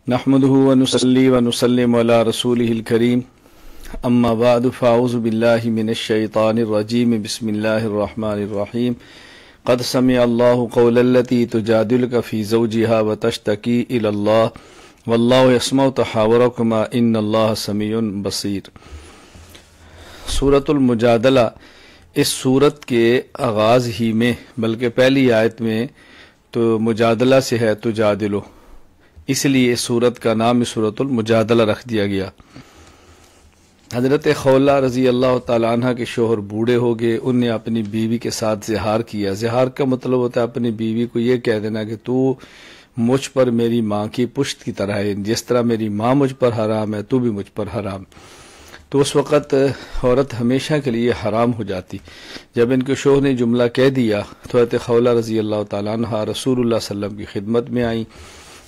نحمده ونصلي ونسلم على رسوله الكريم اما بعد فاعوذ بالله من الشيطان الرجيم بسم الله الرحمن الرحيم قد سمع الله قول التي تجادلك في زوجها وتشتكي الى الله والله يسمع تحاوركما ان الله سميع بصير۔ سورۃ المجادلہ اس سورت کے آغاز ہی میں بلکہ پہلی آیت میں تو مجادلہ سے ہے تجادلو، اس لیے اس سورت کا نام سورۃ المجادلہ رکھ دیا گیا۔ حضرت خولہ رضی اللہ تعالیٰ عنہ کے شوہر بوڑھے ہو گئے، ان نے اپنی بیوی کے ساتھ زہار کیا۔ زہار کا مطلب ہوتا ہے اپنی بیوی کو یہ کہہ دینا کہ تو مجھ پر میری ماں کی پشت کی طرح ہے، جس طرح میری ماں مجھ پر حرام ہے تو بھی مجھ پر حرام۔ تو اس وقت عورت ہمیشہ کے لیے حرام ہو جاتی۔ جب ان کے شوہر نے جملہ کہہ دیا تو حضرت خولہ رضی اللہ تعالیٰ عنہ رسول اللہ صلی اللہ علیہ وسلم کی خدمت میں آئیں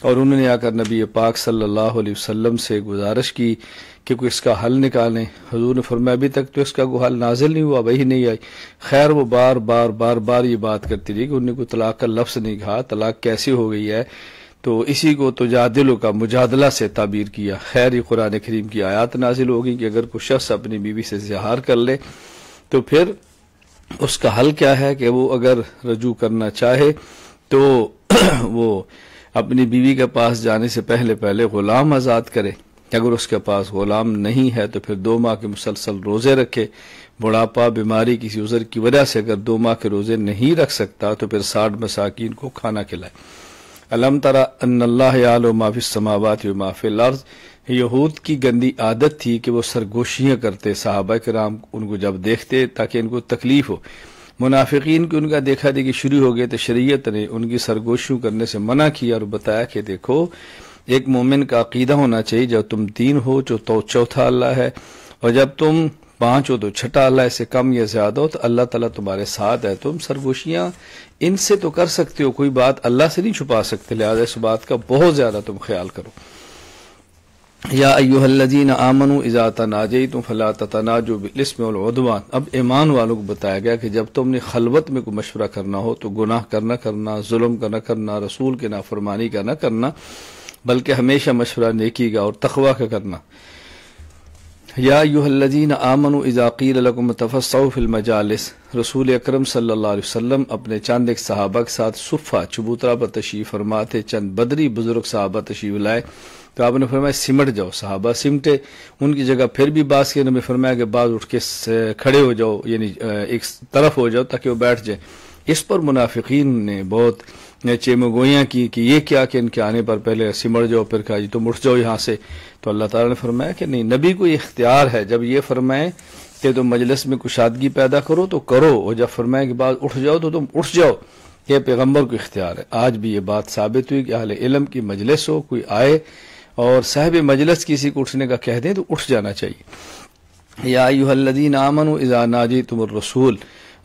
اور انہوں نے آ کر نبی پاک صلی اللہ علیہ وسلم سے گزارش کی کہ کوئی اس کا حل نکالیں۔ حضور نے فرمایا ابھی تک تو اس کا کوئی حل نازل نہیں ہوا، وہی نہیں آئی۔ خیر وہ بار بار یہ بات کرتی رہی کہ انہوں نے کوئی طلاق کا لفظ نہیں کہا، طلاق کیسی ہو گئی ہے، تو اسی کو تجادلو کا مجادلہ سے تعبیر کیا۔ خیر یہ قرآن کریم کی آیات نازل ہوگی کہ اگر کوئی شخص اپنی بیوی سے زہار کر لے تو پھر اس کا حل کیا ہے کہ وہ اگر رجوع کرنا چاہے تو وہ اپنی بیوی کے پاس جانے سے پہلے غلام آزاد کرے۔ اگر اس کے پاس غلام نہیں ہے تو پھر 2 ماہ کے مسلسل روزے رکھے۔ بڑھاپا، بیماری، کسی عذر کی وجہ سے اگر 2 ماہ کے روزے نہیں رکھ سکتا تو پھر 60 مساکین کو کھانا کھلائے۔ الم تری ان اللہ یعلم ما فی السماوات و ما فی الارض۔ یہود کی گندی عادت تھی کہ وہ سرگوشیاں کرتے، صحابہ کرام ان کو جب دیکھتے تاکہ ان کو تکلیف ہو۔ منافقین کو ان کا دیکھا دیکھی شروع ہو گئے تو شریعت نے ان کی سرگوشیوں کرنے سے منع کیا اور بتایا کہ دیکھو ایک مومن کا عقیدہ ہونا چاہیے جب تم 3 ہو تو چوتھا اللہ ہے، اور جب تم 5 ہو تو چھٹا اللہ، اس سے کم یا زیادہ ہو تو اللہ تعالیٰ تمہارے ساتھ ہے۔ تم سرگوشیاں ان سے تو کر سکتے ہو، کوئی بات اللہ سے نہیں چھپا سکتے، لہذا اس بات کا بہت زیادہ تم خیال کرو۔ یا ایھا الذین آمنوا اذا تناجیتم فلا تتناجوا بالاثم والعدوان۔ اب ایمان والوں کو بتایا گیا کہ جب تم نے خلوت میں کوئی مشورہ کرنا ہو تو گناہ کا نہ کرنا، ظلم کا نہ کرنا، رسول کے نافرمانی کا نہ کرنا، بلکہ ہمیشہ مشورہ نیکی کا اور تقوی کا کرنا۔ یا ایھا الذین آمنوا اذا قیل لکم تفسحوا فی المجالس۔ رسول اکرم صلی اللہ علیہ وسلم اپنے چند ایک صحابہ کے ساتھ صفہ چبوترا پر تشریف فرما تھے، چند بدری بزرگ صحابہ تشریف لائے تو آپ نے فرمایا سمٹ جاؤ۔ صحابہ سمٹے، ان کی جگہ پھر بھی بعض کے نے فرمایا کہ بعض اٹھ کے کھڑے ہو جاؤ، یعنی ایک طرف ہو جاؤ تاکہ وہ بیٹھ جائیں۔ اس پر منافقین نے بہت چیمگوئیاں کی کہ یہ کیا کہ ان کے آنے پر پہلے سمٹ جاؤ، پھر کہا جی تم اٹھ جاؤ یہاں سے۔ تو اللہ تعالیٰ نے فرمایا کہ نہیں، نبی کو یہ اختیار ہے، جب یہ فرمائے کہ تم مجلس میں کشادگی پیدا کرو تو کرو، اور جب فرمائے کہ بعض اٹھ جاؤ تو تم اٹھ جاؤ۔ یہ پیغمبر کو اختیار ہے۔ آج بھی یہ بات ثابت ہوئی کہ اہل علم کی مجلس ہو، کوئی آئے اور صاحب مجلس کسی کو اٹھنے کا کہہ دیں تو اٹھ جانا چاہیے۔ یا ایھا الذین آمنوا اذا ناجیتم الرسول۔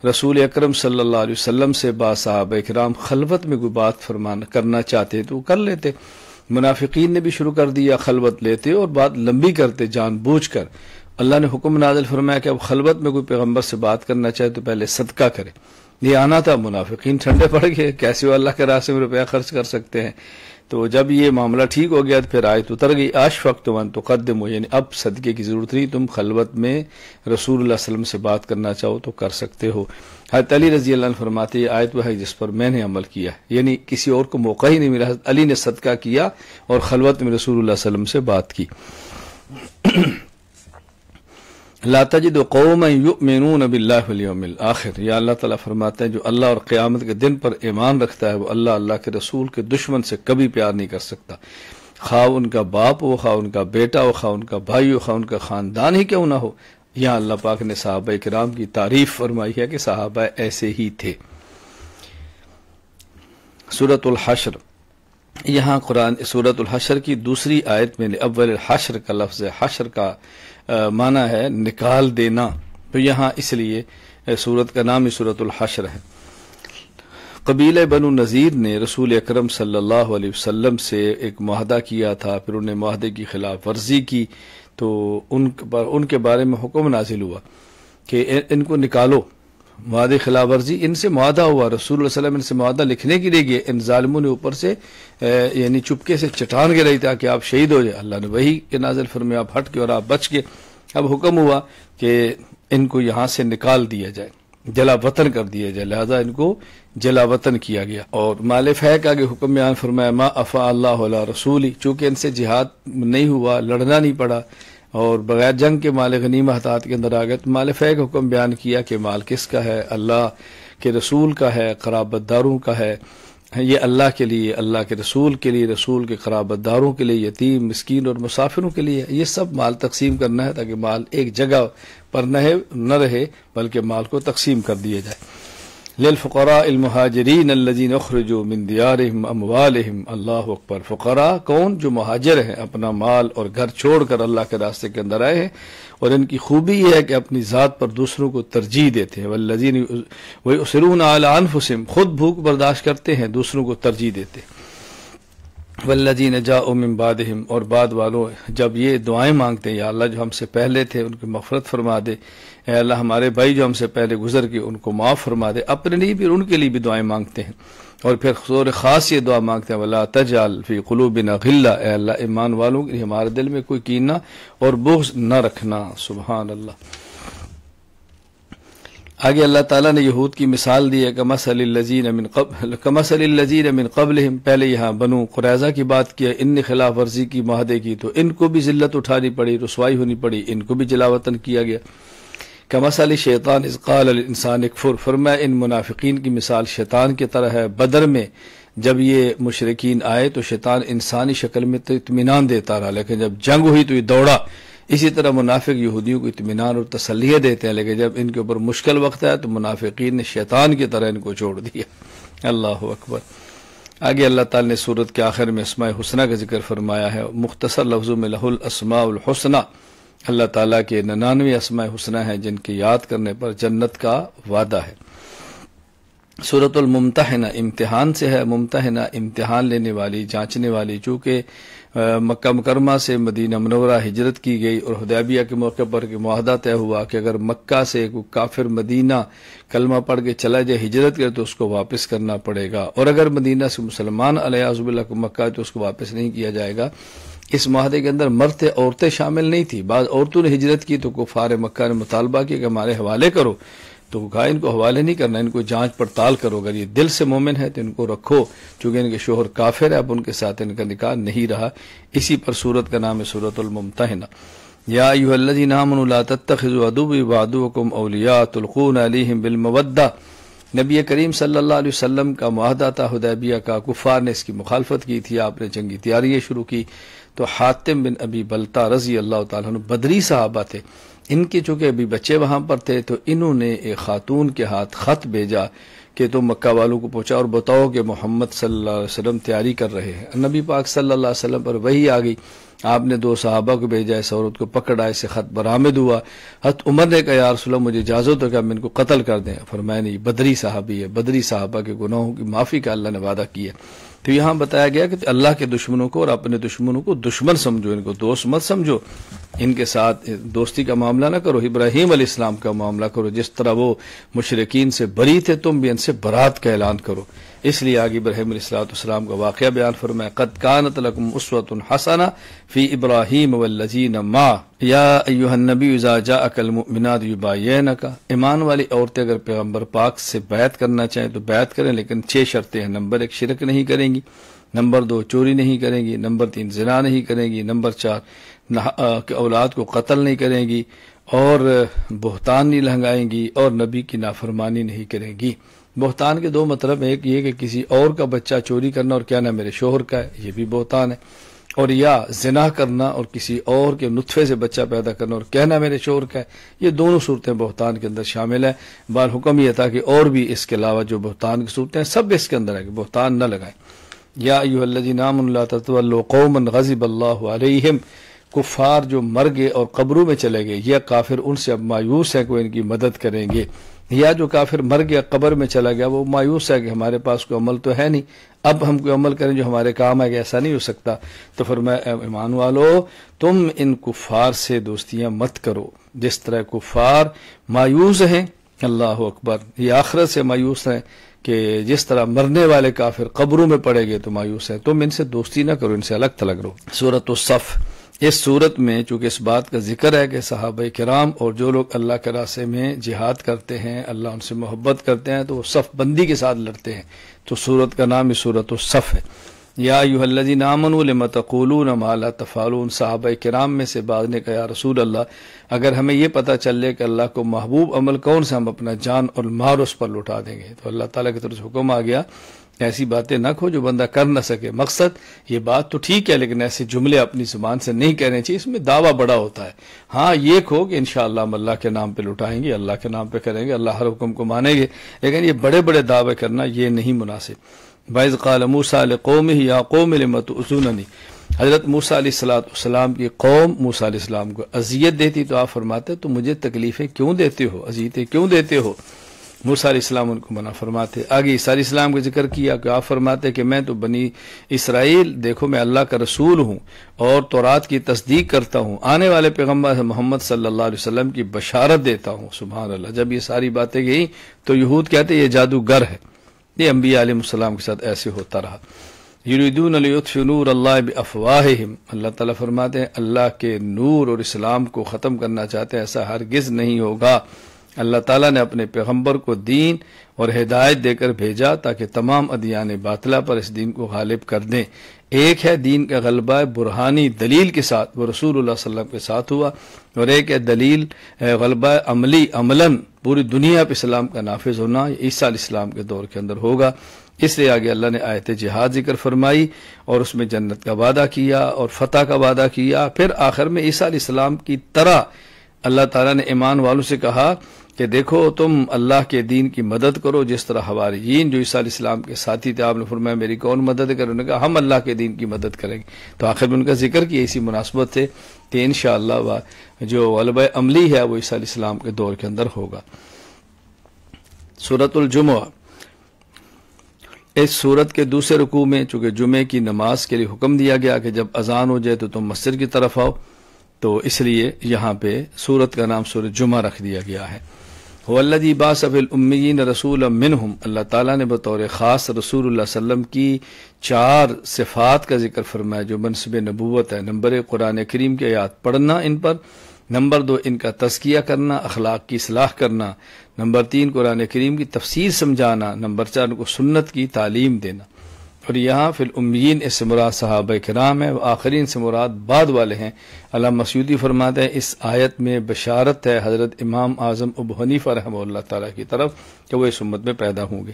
رسول اکرم صلی اللہ علیہ وسلم سے بعض صحابہ کرام خلوت میں کوئی بات کرنا چاہتے تو کر لیتے۔ منافقین نے بھی شروع کر دیا، خلوت لیتے اور بات لمبی کرتے جان بوجھ کر۔ اللہ نے حکم نازل فرمایا کہ اب خلوت میں کوئی پیغمبر سے بات کرنا چاہے تو پہلے صدقہ کرے۔ یہ آنا تھا، منافقین ٹھنڈے پڑ گئے، کیسے وہ اللہ کے راستے میں روپیہ خرچ کر سکتے ہیں۔ تو جب یہ معاملہ ٹھیک ہو گیا تو پھر آیت اتر گئی اشفقتم ان تقدموا، یعنی اب صدقے کی ضرورت نہیں، تم خلوت میں رسول اللہ صلی اللہ علیہ وسلم سے بات کرنا چاہو تو کر سکتے ہو۔ حضرت علی رضی اللہ عنہ فرماتے یہ آیت وہ ہے جس پر میں نے عمل کیا، یعنی کسی اور کو موقع ہی نہیں ملا، حضرت علی نے صدقہ کیا اور خلوت میں رسول اللہ صلی اللہ علیہ وسلم سے بات کی۔ لا تجد قوما یؤمنون باللہ والیوم الآخر۔ یا اللہ تعالیٰ فرماتے ہیں جو اللہ اور قیامت کے دن پر ایمان رکھتا ہے وہ اللہ کے رسول کے دشمن سے کبھی پیار نہیں کر سکتا، خواہ ان کا باپ ہو، خواہ ان کا بیٹا ہو، خواہ ان کا بھائی ہو، خواہ ان کا خاندان ہی کیوں نہ ہو۔ یہاں اللہ پاک نے صحابہ کرام کی تعریف فرمائی ہے کہ صحابہ ایسے ہی تھے۔ سورۃ الحشر، یہاں قرآن سورۃ الحشر کی دوسری آیت میں اول الحشر کا لفظ ہے، حشر کا معنی ہے نکال دینا، تو یہاں اس لیے سورت کا نام ہی سورۃ الحشر ہے۔ قبیلہ بنو نذیر نے رسول اکرم صلی اللہ علیہ وسلم سے ایک معاہدہ کیا تھا، پھر انہوں نے معاہدے کی خلاف ورزی کی تو ان کے بارے میں حکم نازل ہوا کہ ان کو نکالو، معاہدے خلاف ورزی، ان سے معاہدہ ہوا، رسول اللہ صلی اللہ علیہ وسلم ان سے معاہدہ لکھنے کے لیے گئے، ان ظالموں نے اوپر سے یعنی چپکے سے چٹان گرائی تاکہ آپ شہید ہو جائے، اللہ نے وہی کہ نازل فرمایا، آپ ہٹ کے اور آپ بچ کے، اب حکم ہوا کہ ان کو یہاں سے نکال دیا جائے، جلا وطن کر دیا جائے، لہذا ان کو جلا وطن کیا گیا۔ اور مال فہ کا آگے حکم بیان فرمایا، ما افا اللہ علی رسولی، چونکہ ان سے جہاد نہیں ہوا، لڑنا نہیں پڑا اور بغیر جنگ کے مال غنیمت ہاتھ کے اندر آ گئے، تو مال فہ کا حکم بیان کیا کہ مال کس کا ہے؟ اللہ کے رسول کا ہے، قرابت داروں کا ہے، یہ اللہ کے لیے، اللہ کے رسول کے لیے، رسول کے قرابت داروں کے لیے، یتیم مسکین اور مسافروں کے لیے، یہ سب مال تقسیم کرنا ہے تاکہ مال ایک جگہ پر نہ رہے بلکہ مال کو تقسیم کر دیا جائے۔ للفقراء المہاجرین الذین اخرجوا من دیارہم اموالہم، اللہ اکبر، فقراء کون؟ جو مہاجر ہیں، اپنا مال اور گھر چھوڑ کر اللہ کے راستے کے اندر آئے ہیں، اور ان کی خوبی یہ ہے کہ اپنی ذات پر دوسروں کو ترجیح دیتے ہیں، والذین ویؤثرون علی انفسہم، خود بھوک برداشت کرتے ہیں، دوسروں کو ترجیح دیتے ہیں، والذین جاءوا من بعدہم، اور بعد والوں جب یہ دعائیں مانگتے ہیں، یا اللہ جو ہم سے پہلے تھے ان کی مغفرت فرما دے، اے اللہ ہمارے بھائی جو ہم سے پہلے گزر گئے ان کو معاف فرما دے، اپنے لیے بھی ان کے لیے بھی دعائیں مانگتے ہیں، اور پھر زور خاص یہ دعا مانگتے ہیں، ولا تجعل فی قلوبنا غلہ، اے اللہ ایمان والوں کے لیے ہمارے دل میں کوئی کینہ اور بغض نہ رکھنا، سبحان اللہ۔ آگے اللہ تعالیٰ نے یہود کی مثال دی ہے، کمثل الذین من قبلہم، پہلے یہاں بنو قریظہ کی بات کی ہے، ان نے خلاف ورزی کی، معاہدے کی، تو ان کو بھی ذلت اٹھانی پڑی، رسوائی ہونی پڑی، ان کو بھی جلا وطن کیا گیا۔ کمثل شیطان اذ قال الانسان اکفر، فرمایا ان منافقین کی مثال شیطان کی طرح ہے، بدر میں جب یہ مشرکین آئے تو شیطان انسانی شکل میں تو اطمینان دیتا رہا، لیکن جب جنگ ہوئی تو یہ دوڑا۔ اسی طرح منافق یہودیوں کو اطمینان اور تسلیہ دیتے ہیں، لیکن جب ان کے اوپر مشکل وقت آیا تو منافقین نے شیطان کی طرح ان کو چھوڑ دیا۔ اللہ اکبر۔ آگے اللہ تعالی نے سورت کے آخر میں اسماء حسنہ کا ذکر فرمایا ہے، مختصر لفظوں میں لہ الاسماء الحسنہ، اللہ تعالیٰ کے 99 اسماء حسنہ ہیں جن کی یاد کرنے پر جنت کا وعدہ ہے۔ سورۃ الممتحنہ امتحان سے ہے، ممتحنہ امتحان لینے والی، جانچنے والی، چونکہ مکہ مکرمہ سے مدینہ منورہ ہجرت کی گئی اور حدیبیہ کے موقع پر معاہدہ طے ہوا کہ اگر مکہ سے کوئی کافر مدینہ کلمہ پڑھ کے چلا جائے، ہجرت کرے، تو اس کو واپس کرنا پڑے گا، اور اگر مدینہ سے مسلمان علیہ باللہ کو مکہ تو اس کو واپس نہیں کیا جائے گا۔ اس معاہدے کے اندر مرد عورتیں شامل نہیں تھی، بعض عورتوں نے ہجرت کی تو کفار مکہ نے مطالبہ کیا کہ ہمارے حوالے کرو، تو کہا ان کو حوالے نہیں کرنا، ان کو جانچ پڑتال کرو، اگر یہ دل سے مومن ہے تو ان کو رکھو، چونکہ ان کے شوہر کافر ہے، اب ان کے ساتھ ان کا نکاح نہیں رہا۔ اسی پر سورت کا نام ہے سورۃ الممتحنہ۔ یا ایھا الذین آمنوا لا تتخذوا عدوی وعدوکم اولیاء تلقون علیہم بالمودہ، نبی کریم صلی اللہ علیہ وسلم کا معاہدہ تھا حدیبیہ کا، کفار نے اس کی مخالفت کی تھی، آپ نے جنگی تیاریاں شروع کی، تو حاتم بن ابی بلتہ رضی اللہ تعالیٰ عنہ بدری صحابہ تھے، ان کے چونکہ ابھی بچے وہاں پر تھے تو انہوں نے ایک خاتون کے ہاتھ خط بھیجا کہ تم مکہ والوں کو پہنچا اور بتاؤ کہ محمد صلی اللہ علیہ وسلم تیاری کر رہے ہیں۔ نبی پاک صلی اللہ علیہ وسلم پر وحی آ گئی، آپ نے 2 صحابہ کو بھیجا، اس عورت کو پکڑا، اسے خط برآمد ہوا۔ حضرت عمر نے کہا یا رسول اللہ مجھے اجازت ہے کہ ہم ان کو قتل کر دیں، فرمایا نہیں، بدری صحابی ہے، بدری صحابہ کے گناہوں کی معافی کا اللہ نے وعدہ کیا۔ تو یہاں بتایا گیا کہ اللہ کے دشمنوں کو اور اپنے دشمنوں کو دشمن سمجھو، ان کو دوست مت سمجھو، ان کے ساتھ دوستی کا معاملہ نہ کرو، ابراہیم علیہ السلام کا معاملہ کرو، جس طرح وہ مشرکین سے بری تھے تم بھی ان سے برات کا اعلان کرو۔ اس لیے آگے ابراہیم علیہ السلام کا واقعہ بیان فرمایا، قد کانت لکم اسوۃ حسنہ فی ابراہیم والذین معہ یا ایھا النبی اذا جاءک المؤمنات یبایعنک، ایمان والی عورتیں اگر پیغمبر پاک سے بیعت کرنا چاہیں تو بیعت کریں، لیکن 6 شرطیں ہیں۔ نمبر 1 شرک نہیں کریں گی، نمبر 2 چوری نہیں کریں گی، نمبر 3 زنا نہیں کریں گی، نمبر 4 اولاد کو قتل نہیں کریں گی، اور بہتان نہیں لہنگائیں گی، اور نبی کی نافرمانی نہیں کریں گی۔ بہتان کے 2 مطلب، ایک یہ کہ کسی اور کا بچہ چوری کرنا اور کہنا میرے شوہر کا ہے، یہ بھی بہتان ہے، اور یا زنا کرنا اور کسی اور کے نطفے سے بچہ پیدا کرنا اور کہنا میرے شوہر کا ہے، یہ دونوں صورتیں بہتان کے اندر شامل ہیں۔ بال حکم یہ تھا کہ اور بھی اس کے علاوہ جو بہتان کی صورتیں ہیں سب اس کے اندر ہے کہ بہتان نہ لگائیں۔ یا ایھا الذین آمنوا لا تتولوا قوما غضب اللہ علیہم، کفار جو مر گئے اور قبروں میں چلے گئے، یہ کافر ان سے اب مایوس ہے کوئی ان کی مدد کریں گے، یا جو کافر مر گیا قبر میں چلا گیا وہ مایوس ہے کہ ہمارے پاس کوئی عمل تو ہے نہیں، اب ہم کوئی عمل کریں جو ہمارے کام ہے، کہ ایسا نہیں ہو سکتا۔ تو فرمایا ایمان والو تم ان کفار سے دوستیاں مت کرو، جس طرح کفار مایوس ہیں اللہ اکبر. یہ آخرت سے مایوس ہیں کہ جس طرح مرنے والے کافر قبروں میں پڑے گئے تو مایوس ہیں. تم ان سے دوستی نہ کرو، ان سے الگ تھلگ رہو. سورۃ الصف. اس صورت میں چونکہ اس بات کا ذکر ہے کہ صحابہ کرام اور جو لوگ اللہ کے راستے میں جہاد کرتے ہیں، اللہ ان سے محبت کرتے ہیں، تو وہ صف بندی کے ساتھ لڑتے ہیں. تو صورت کا نام سورۃ الصف ہے. یا ایھا الذین آمنوا لم تقولون ما لا تفعلون. صحابہ کرام میں سے بعض نے کہا یا رسول اللہ، اگر ہمیں یہ پتہ چل لے کہ اللہ کو محبوب عمل کون سا، ہم اپنا جان اور مال اس پر لٹا دیں گے. تو اللہ تعالیٰ کی طرف سے حکم آ گیا ایسی باتیں نہ کہو جو بندہ کر نہ سکے. مقصد یہ بات تو ٹھیک ہے لیکن ایسے جملے اپنی زبان سے نہیں کہنے چاہیے، اس میں دعویٰ بڑا ہوتا ہے. ہاں یہ کہو کہ انشاءاللہ ہم اللہ کے نام پہ لٹائیں گے، اللہ کے نام پہ کریں گے، اللہ ہر حکم کو مانیں گے، لیکن یہ بڑے بڑے دعوے کرنا یہ نہیں مناسب. وَإِذْ قَالَ مُوسَىٰ لِقَوْمِهِ يَا قَوْمِ لِمَ تُؤْذُونَنِي. حضرت موسیٰ علیہ السلام کی قوم موسیٰ علیہ السلام کو اذیت دیتی تو آپ فرماتے تو مجھے تکلیفیں کیوں دیتے ہو، اذیتیں کیوں دیتے ہو. موسیٰ علیہ السلام ان کو منع فرماتے. آگے عیسیٰ علیہ السلام کا ذکر کیا کہ آپ فرماتے کہ میں تو بنی اسرائیل، دیکھو میں اللہ کا رسول ہوں اور تورات کی تصدیق کرتا ہوں، آنے والے پیغمبر محمد صلی اللہ علیہ وسلم کی بشارت دیتا ہوں. سبحان اللہ. جب یہ ساری باتیں گئیں تو یہود کہتے یہ جادوگر ہے. یہ انبیاء علیہ السلام کے ساتھ ایسے ہوتا رہا. یریدون لیطفئوا نور اللہ بافواہہم. اللہ تعالیٰ فرماتے ہیں اللہ کے نور اور اسلام کو ختم کرنا چاہتے ہیں، ایسا ہرگز نہیں ہوگا. اللہ تعالیٰ نے اپنے پیغمبر کو دین اور ہدایت دے کر بھیجا تاکہ تمام ادیان باطلہ پر اس دین کو غالب کر دیں. ایک ہے دین کا غلبہ برہانی دلیل کے ساتھ، وہ رسول اللہ صلی اللہ علیہ وسلم کے ساتھ ہوا، اور ایک ہے دلیل غلبہ عملی عملاً پوری دنیا پہ اسلام کا نافذ ہونا. یہ عیسیٰ علیہ السلام کے دور کے اندر ہوگا. اس لیے آگے اللہ نے آیت جہاد ذکر فرمائی اور اس میں جنت کا وعدہ کیا اور فتح کا وعدہ کیا. پھر آخر میں عیسیٰ علیہ السلام کی طرح اللہ تعالیٰ نے ایمان والوں سے کہا کہ دیکھو تم اللہ کے دین کی مدد کرو جس طرح حواریین جو عیسیٰ علیہ السلام کے ساتھی تھے، آپ نے فرمایا میری کون مدد کرے، انہوں نے کہا ہم اللہ کے دین کی مدد کریں گے. تو آخر میں ان کا ذکر کیا اسی مناسبت سے کہ انشاءاللہ جو غلبہ عملی ہے وہ عیسیٰ علیہ السلام کے دور کے اندر ہوگا. سورۃ الجمعہ. اس سورت کے دوسرے رکوع میں چونکہ جمعے کی نماز کے لیے حکم دیا گیا کہ جب اذان ہو جائے تو تم مسجد کی طرف آؤ، تو اس لیے یہاں پہ سورت کا نام سورۃ جمعہ رکھ دیا گیا ہے. هو الذی بعث فی الامیین رسولا منہم. اللہ تعالیٰ نے بطور خاص رسول اللہ صلی اللہ علیہ وسلم کی 4 صفات کا ذکر فرمایا جو منصب نبوت ہے. نمبر 1 قرآن کریم کی آیات پڑھنا ان پر، نمبر 2 ان کا تزکیہ کرنا، اخلاق کی اصلاح کرنا، نمبر 3 قرآن کریم کی تفسیر سمجھانا، نمبر 4 ان کو سنت کی تعلیم دینا. اور یہاں فی الامیین اس سے مراد صحابہ کرام ہے، آخرین سے مراد بعد والے ہیں. علامہ مسعودی فرماتے ہیں اس آیت میں بشارت ہے حضرت امام اعظم ابو حنیفہ رحمہ اللہ تعالیٰ کی طرف کہ وہ اس امت میں پیدا ہوں گے.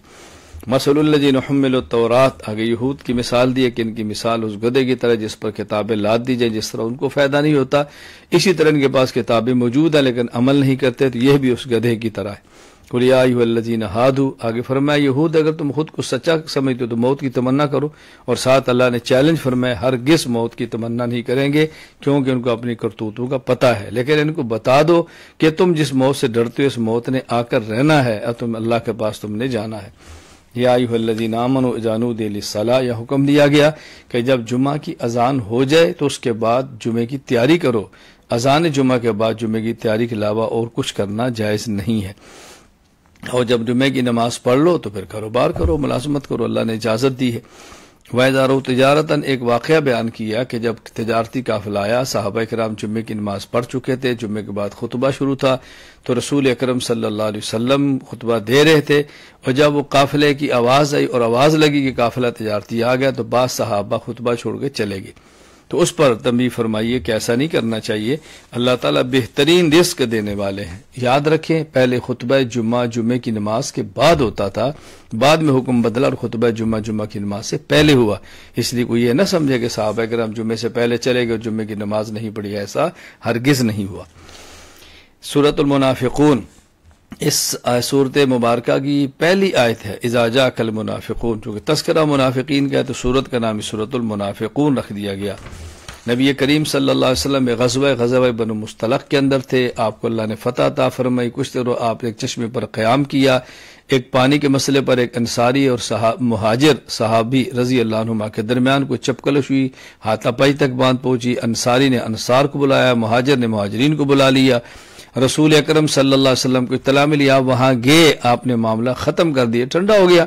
مثل الذین حملوا التوراۃ. آگے یہود کی مثال دی ہے کہ ان کی مثال اس گدھے کی طرح جس پر کتابیں لاد دی جائیں، جس طرح ان کو فائدہ نہیں ہوتا اسی طرح ان کے پاس کتابیں موجود ہیں لیکن عمل نہیں کرتے، تو یہ بھی اس گدھے کی طرح ہے. قل یا ایھا الذین ھادوا. آگے فرمایا یہود اگر تم خود کو سچا سمجھتے ہو تو موت کی تمنا کرو، اور ساتھ اللہ نے چیلنج فرمایا ہرگز موت کی تمنا نہیں کریں گے کیونکہ ان کو اپنی کرتوتوں کا پتہ ہے، لیکن ان کو بتا دو کہ تم جس موت سے ڈرتے ہو اس موت نے آ کر رہنا ہے اور تم اللہ کے پاس تم نے جانا ہے. یا ایھا الذین آمنوا اذا نودی للصلاۃ. یہ حکم دیا گیا کہ جب جمعہ کی اذان ہو جائے تو اس کے بعد جمعے کی تیاری کرو. اذان جمعہ کے بعد جمعے کی تیاری کے علاوہ اور کچھ کرنا جائز نہیں ہے. اور جب جمعے کی نماز پڑھ لو تو پھر کاروبار کرو، ملازمت کرو، اللہ نے اجازت دی ہے. وَإِذَا رَأَوْا تِجَارَةً. ایک واقعہ بیان کیا کہ جب تجارتی قافلہ آیا، صحابہ کرام جمعے کی نماز پڑھ چکے تھے، جمعے کے بعد خطبہ شروع تھا تو رسول اکرم صلی اللہ علیہ وسلم خطبہ دے رہے تھے، اور جب وہ قافلے کی آواز آئی اور آواز لگی کہ قافلہ تجارتی آ گیا تو بعض صحابہ خطبہ چھوڑ کے چلے گئے. تو اس پر تنبیہ فرمائیے کہ ایسا نہیں کرنا چاہیے. اللہ تعالیٰ بہترین رزق دینے والے ہیں. یاد رکھیں پہلے خطبہ جمعے کی نماز کے بعد ہوتا تھا، بعد میں حکم بدلا اور خطبہ جمعہ کی نماز سے پہلے ہوا. اس لیے کوئی یہ نہ سمجھے کہ صحابہ کرام جمعے سے پہلے چلے گئے اور جمعے کی نماز نہیں پڑھی، ایسا ہرگز نہیں ہوا. سورۃ المنافقون. اس سورت مبارکہ کی پہلی آیت ہے اذا جاءک المنافقون. چونکہ تذکرہ منافقین کا ہے تو سورت کا نام سورۃ المنافقون رکھ دیا گیا. نبی کریم صلی اللہ علیہ وسلم غزوہ بنو مصطلق کے اندر تھے، آپ کو اللہ نے فتح عطا فرمائی. کچھ دیر آپ ایک چشمے پر قیام کیا، ایک پانی کے مسئلے پر ایک انصاری اور مہاجر صحابی رضی اللہ عنہما کے درمیان کوئی چپکلش ہوئی، ہاتھا پائی تک باندھ پہنچی. انصاری نے انصار کو بلایا، مہاجر نے مہاجرین کو بلا لیا. رسول اکرم صلی اللہ علیہ وسلم کو اطلاع ملی، آپ وہاں گئے، آپ نے معاملہ ختم کر دیا، ٹھنڈا ہو گیا۔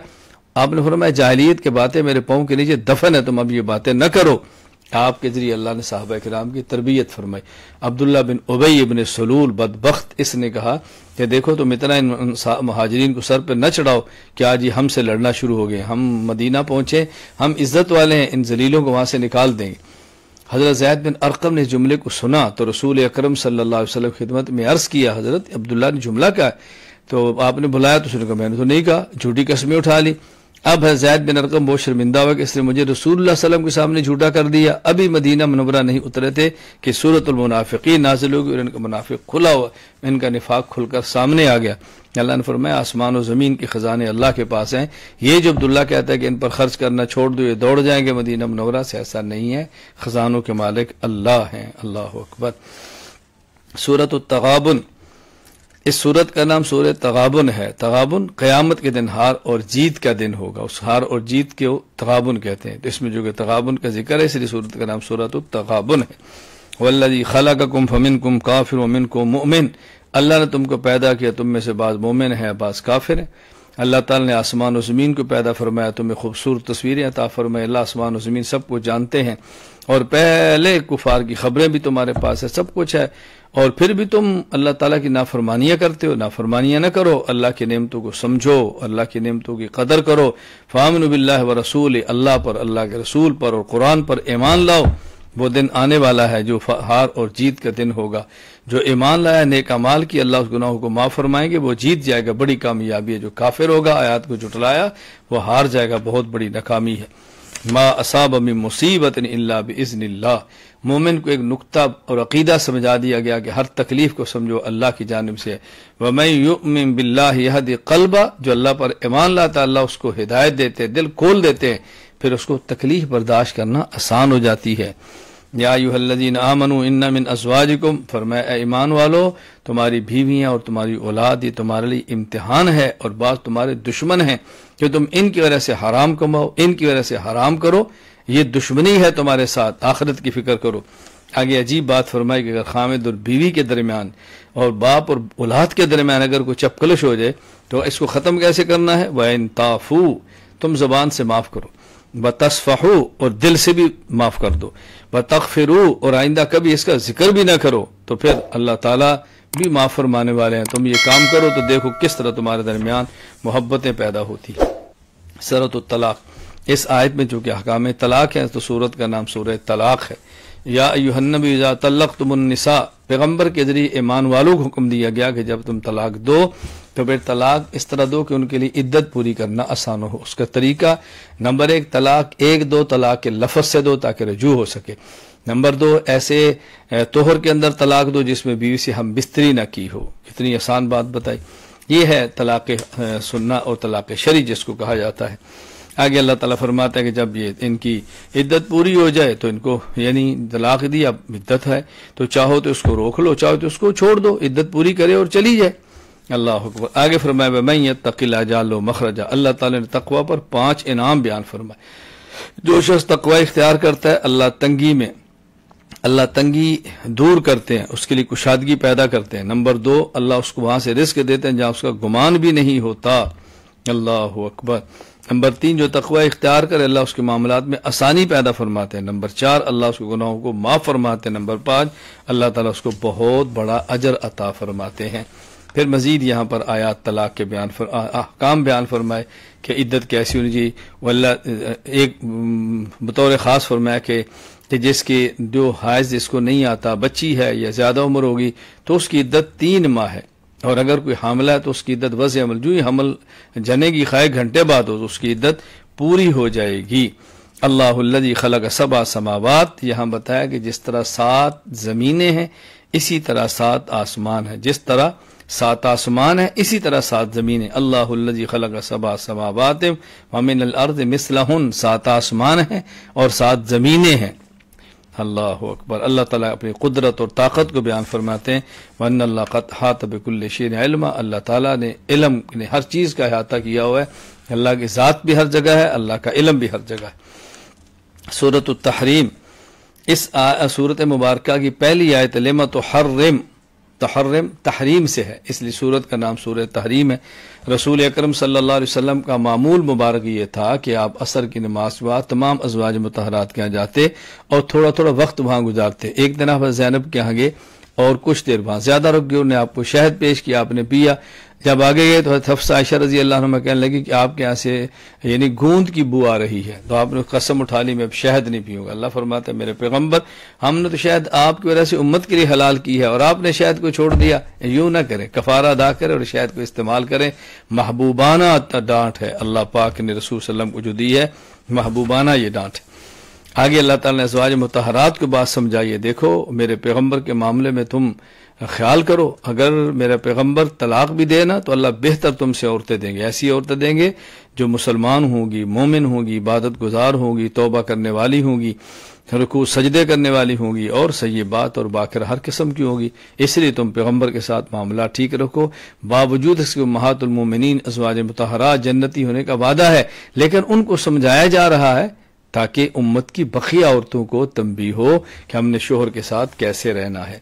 آپ نے فرمایا جاہلیت کے باتیں میرے پاؤں کے نیچے دفن ہے، تم اب یہ باتیں نہ کرو۔ آپ کے ذریعے اللہ نے صحابہ کرام کی تربیت فرمائی۔ عبداللہ بن ابی ابن سلول بدبخت، اس نے کہا کہ دیکھو تم اتنا ان مہاجرین کو سر پہ نہ چڑھاؤ کہ آج یہ ہم سے لڑنا شروع ہو گئے، ہم مدینہ پہنچے، ہم عزت والے ہیں، ان ذلیلوں کو وہاں سے نکال دیں گے۔ حضرت زید بن ارقم نے اس جملے کو سنا تو رسول اکرم صلی اللہ علیہ وسلم کی خدمت میں عرض کیا، حضرت عبداللہ نے جملہ کہا ہے؟ تو آپ نے بلایا تو اس نے کہا میں نے تو نہیں کہا، جھوٹی قسمیں اٹھا لی۔ اب زید بن ارقم بہت شرمندہ ہوا کہ اس نے مجھے رسول اللہ صلی اللہ علیہ وسلم کے سامنے جھوٹا کر دیا۔ ابھی مدینہ منورہ نہیں اترے تھے کہ سورۃ المنافقین نازل ہوگی اور ان کا منافق کھلا ہوا، ان کا نفاق کھل کر سامنے آ گیا۔ اللہ نے فرمایا آسمان و زمین کے خزانے اللہ کے پاس ہیں، یہ جو عبداللہ کہتا ہے کہ ان پر خرچ کرنا چھوڑ دو یہ دوڑ جائیں گے مدینہ منورہ سے، ایسا نہیں ہے، خزانوں کے مالک اللہ ہیں۔ اللہ اکبر۔ سورۃ التغابن، اس سورت کا نام سورہ تغابن ہے۔ تغابن قیامت کے دن ہار اور جیت کا دن ہوگا، اس ہار اور جیت کے تغابن کہتے ہیں، تو اس میں جو کہ تغابن کا ذکر ہے اس لیے سورت کا نام سورۃ التغابن ہے۔ والذی خلقکم فمنکم کافر ومنکم مؤمن، اللہ نے تم کو پیدا کیا، تم میں سے بعض مومن ہیں بعض کافر ہیں۔ اللہ تعالی نے آسمان و زمین کو پیدا فرمایا، تمہیں خوبصورت تصویریں عطا فرمائے۔ اللہ آسمان و زمین سب کو جانتے ہیں، اور پہلے کفار کی خبریں بھی تمہارے پاس ہے، سب کچھ ہے، اور پھر بھی تم اللہ تعالیٰ کی نافرمانیاں کرتے ہو۔ نافرمانیاں نہ کرو، اللہ کی نعمتوں کو سمجھو، اللہ کی نعمتوں کی قدر کرو۔ فآمنوا باللہ ورسولہ، اللہ پر، اللہ کے رسول پر اور قرآن پر ایمان لاؤ۔ وہ دن آنے والا ہے جو ہار اور جیت کا دن ہوگا۔ جو ایمان لایا نیک اعمال کی، اللہ اس گناہوں کو معاف فرمائیں گے، وہ جیت جائے گا، بڑی کامیابی ہے۔ جو کافر ہوگا، آیات کو جھٹلایا، وہ ہار جائے گا، بہت بڑی ناکامی ہے۔ ما اصاب من مصیبت الا باذن اللہ، مومن کو ایک نقطہ اور عقیدہ سمجھا دیا گیا کہ ہر تکلیف کو سمجھو اللہ کی جانب سے ہے۔ وَمَن يُؤْمِن بِاللَّهِ يَهْدِ قَلْبَهُ، جو اللہ پر ایمان لاتا ہے اللہ اس کو ہدایت دیتے، دل کھول دیتے ہیں، پھر اس کو تکلیف برداشت کرنا آسان ہو جاتی ہے۔ یا ایھا الذین آمنوا ان من ازواجکم، فرمایا اے ایمان والو، تمہاری بیویاں اور تمہاری اولاد یہ تمہارے لیے امتحان ہے، اور بعض تمہارے دشمن ہیں کہ تم ان کی وجہ سے حرام کماؤ، ان کی وجہ سے حرام کرو، یہ دشمنی ہے تمہارے ساتھ، آخرت کی فکر کرو۔ آگے عجیب بات فرمائی کہ اگر خامد اور بیوی کے درمیان اور باپ اور اولاد کے درمیان اگر کوئی چپکلش ہو جائے تو اس کو ختم کیسے کرنا ہے؟ وَإِن تَعْفُوا، تم زبان سے معاف کرو، وَتَصْفَحُوا، اور دل سے بھی معاف کر دو، وَتَغْفِرُوا، اور آئندہ کبھی اس کا ذکر بھی نہ کرو، تو پھر اللہ تعالیٰ بھی معاف فرمانے والے ہیں۔ تم یہ کام کرو تو دیکھو کس طرح تمہارے درمیان محبتیں پیدا ہوتی ہیں۔ سورۃ الطلاق، اس آیت میں جو کہ احکام طلاق ہے تو سورت کا نام سورہ طلاق ہے۔ یا ایھا النبی اذا طلقتم النساء، پیغمبر کے ذریعے ایمان والوں کو حکم دیا گیا کہ جب تم طلاق دو تو پھر طلاق اس طرح دو کہ ان کے لیے عدت پوری کرنا آسان ہو۔ اس کا طریقہ نمبر 1، طلاق 1 طلاق کے لفظ سے دو تاکہ رجوع ہو سکے۔ نمبر 2، ایسے طہر کے اندر طلاق دو جس میں بیوی سے ہم بستری نہ کی ہو۔ کتنی آسان بات بتائی۔ یہ ہے طلاق سنہ اور طلاق شرعی جس کو کہا جاتا ہے۔ آگے اللہ تعالیٰ فرماتا ہے کہ جب یہ ان کی عدت پوری ہو جائے تو ان کو یعنی طلاق دی، اب عدت ہے تو چاہو تو اس کو روک لو، چاہو تو اس کو چھوڑ دو، عدت پوری کرے اور چلی جائے۔ اللہ اکبر۔ آگے فرمایا وَمَن يَتَّقِ اللَّهَ يَجْعَل لَهُ مَخْرَجًا، اللہ تعالیٰ نے تقوی پر 5 انعام بیان فرمائے۔ جو شخص تقوی اختیار کرتا ہے اللہ تنگی دور کرتے ہیں، اس کے لیے کشادگی پیدا کرتے ہیں۔ نمبر 2، اللہ اس کو وہاں سے رزق دیتے ہیں جہاں اس کا گمان بھی نہیں ہوتا۔ اللہ اکبر۔ نمبر 3، جو تقوی اختیار کرے اللہ اس کے معاملات میں آسانی پیدا فرماتے ہیں۔ نمبر 4، اللہ اس کے گناہوں کو معاف فرماتے ہیں۔ نمبر 5، اللہ تعالیٰ اس کو بہت بڑا اجر عطا فرماتے ہیں۔ پھر مزید یہاں پر آیات طلاق کے احکام بیان فرمائے کہ عدت کیسی ہونی چاہیے۔ واللہ ایک بطور خاص فرمایا کہ جس کی جو حائض جس کو نہیں آتا، بچی ہے یا زیادہ عمر ہوگی تو اس کی عدت 3 ماہ ہے، اور اگر کوئی حاملہ ہے تو اس کی عدت وضع عمل جو ہی حمل جنے کی خواہ گھنٹے بعد ہو تو اس کی عدت پوری ہو جائے گی۔ اللہ الذی خلق 7 سماوات، یہاں بتایا کہ جس طرح 7 زمینیں ہیں اسی طرح 7 آسمان ہیں، جس طرح 7 آسمان ہیں اسی طرح 7 زمینیں۔ اللہ الذی خلق 7 سماوات ومن الارض مثلہن، 7 آسمان ہیں اور 7 زمینیں ہیں۔ اللہ اکبر۔ اللہ تعالیٰ اپنی قدرت اور طاقت کو بیان فرماتے ہیں وَأَنَّ اللَّهَ قَدْ أَحَاطَ بِكُلِّ شَيْءٍ عِلْمًا، اللہ تعالیٰ نے علم نے ہر چیز کا احاطہ کیا ہوا ہے۔ اللہ کی ذات بھی ہر جگہ ہے، اللہ کا علم بھی ہر جگہ ہے۔ سورۃ التحریم، اس سورت مبارکہ کی پہلی آیت لِمَ تُحَرِّمُ تحریم سے ہے، اس لیے سورت کا نام سورہ تحریم ہے۔ رسول اکرم صلی اللہ علیہ وسلم کا معمول مبارک یہ تھا کہ آپ عصر کی نماز کے بعد تمام ازواج مطہرات کے یہاں جاتے اور تھوڑا تھوڑا وقت وہاں گزارتے۔ ایک دن آپ زینب کے یہاں گئے اور کچھ دیر وہاں زیادہ رک گئے، انہوں نے آپ کو شہد پیش کیا، آپ نے پیا۔ جب آگے گئے تو حفصہ عائشہ رضی اللہ عنہ کہنے لگی کہ آپ کے یہاں سے یعنی گوند کی بو آ رہی ہے، تو آپ نے قسم اٹھا لی میں اب شہد نہیں پیوں گا۔ اللہ فرماتا ہے میرے پیغمبر ہم نے تو شہد آپ کی وجہ سے امت کے لیے حلال کی ہے اور آپ نے شہد کو چھوڑ دیا، یوں نہ کریں، کفارہ ادا کریں اور شہد کو استعمال کریں۔ محبوبانہ ڈانٹ ہے اللہ پاک نے رسول صلی اللہ علیہ وسلم کو جو دی ہے، محبوبانہ یہ ڈانٹ ہے۔ آگے اللہ تعالیٰ نے ازواج مطہرات کو بات سمجھائیے، دیکھو میرے پیغمبر کے معاملے میں تم خیال کرو، اگر میرا پیغمبر طلاق بھی دے نا تو اللہ بہتر تم سے عورتیں دیں گے، ایسی عورتیں دیں گے جو مسلمان ہوں گی، مومن ہوں گی، عبادت گزار ہوں گی، توبہ کرنے والی ہوں گی، رکوع سجدے کرنے والی ہوں گی اور سیبات اور باکر ہر قسم کی ہوں گی۔ اس لیے تم پیغمبر کے ساتھ معاملہ ٹھیک رکھو، باوجود اس کے امہات المومنین ازواج مطہرات جنتی ہونے کا وعدہ ہے، لیکن ان کو سمجھایا جا رہا ہے تاکہ امت کی بقیہ عورتوں کو تنبیہ ہو کہ ہم نے شوہر کے ساتھ کیسے رہنا ہے۔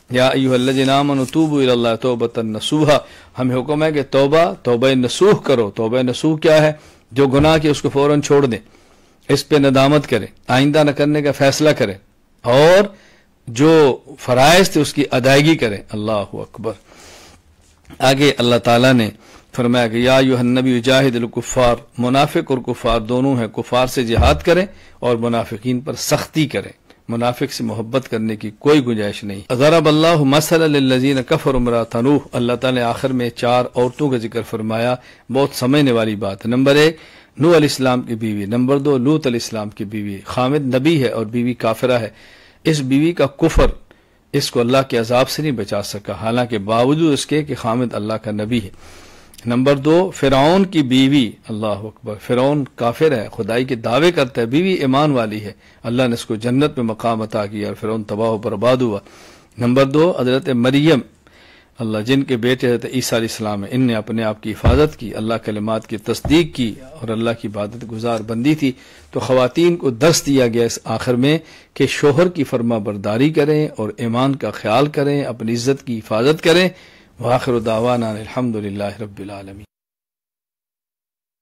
یا ایھا الذین آمنوا توبوا الی اللہ توبۃ نصوحا، ہمیں حکم ہے کہ توبہ نصوح کرو۔ توبہ نصوح کیا ہے؟ جو گناہ کی اس کو فوراً چھوڑ دیں، اس پہ ندامت کریں، آئندہ نہ کرنے کا فیصلہ کریں اور جو فرائض تھے اس کی ادائیگی کریں۔ اللہ اکبر۔ آگے اللہ تعالیٰ نے فرمایا کہ یا ایھا النبی جاہد الکفار، منافق اور کفار دونوں ہیں، کفار سے جہاد کریں اور منافقین پر سختی کریں، منافق سے محبت کرنے کی کوئی گنجائش نہیں۔ ضرب اللہ مثلا للذین کفروا امرأۃ نوح، اللہ تعالیٰ نے آخر میں 4 عورتوں کا ذکر فرمایا، بہت سمجھنے والی بات ہے۔ نمبر 1 نوح علیہ السلام کی بیوی، نمبر 2 لوط علیہ السلام کی بیوی۔ خامد نبی ہے اور بیوی کافرہ ہے، اس بیوی کا کفر اس کو اللہ کے عذاب سے نہیں بچا سکا، حالانکہ باوجود اس کے کہ خامد اللہ کا نبی ہے۔ نمبر 2 فرعون کی بیوی، اللہ اکبر، فرعون کافر ہے، خدائی کے دعوے کرتا ہے، بیوی ایمان والی ہے، اللہ نے اس کو جنت میں مقام عطا کیا اور فرعون تباہ و برباد ہوا۔ نمبر 2 حضرت مریم، اللہ جن کے بیٹے حضرت عیسیٰ علیہ السلام ہیں، ان نے اپنے آپ کی حفاظت کی، اللہ کلمات کی تصدیق کی اور اللہ کی عبادت گزار بندی تھی۔ تو خواتین کو درس دیا گیا اس آخر میں کہ شوہر کی فرما برداری کریں اور ایمان کا خیال کریں، اپنی عزت کی حفاظت کریں۔ وآخر دعوانا الحمدللہ رب العالمین۔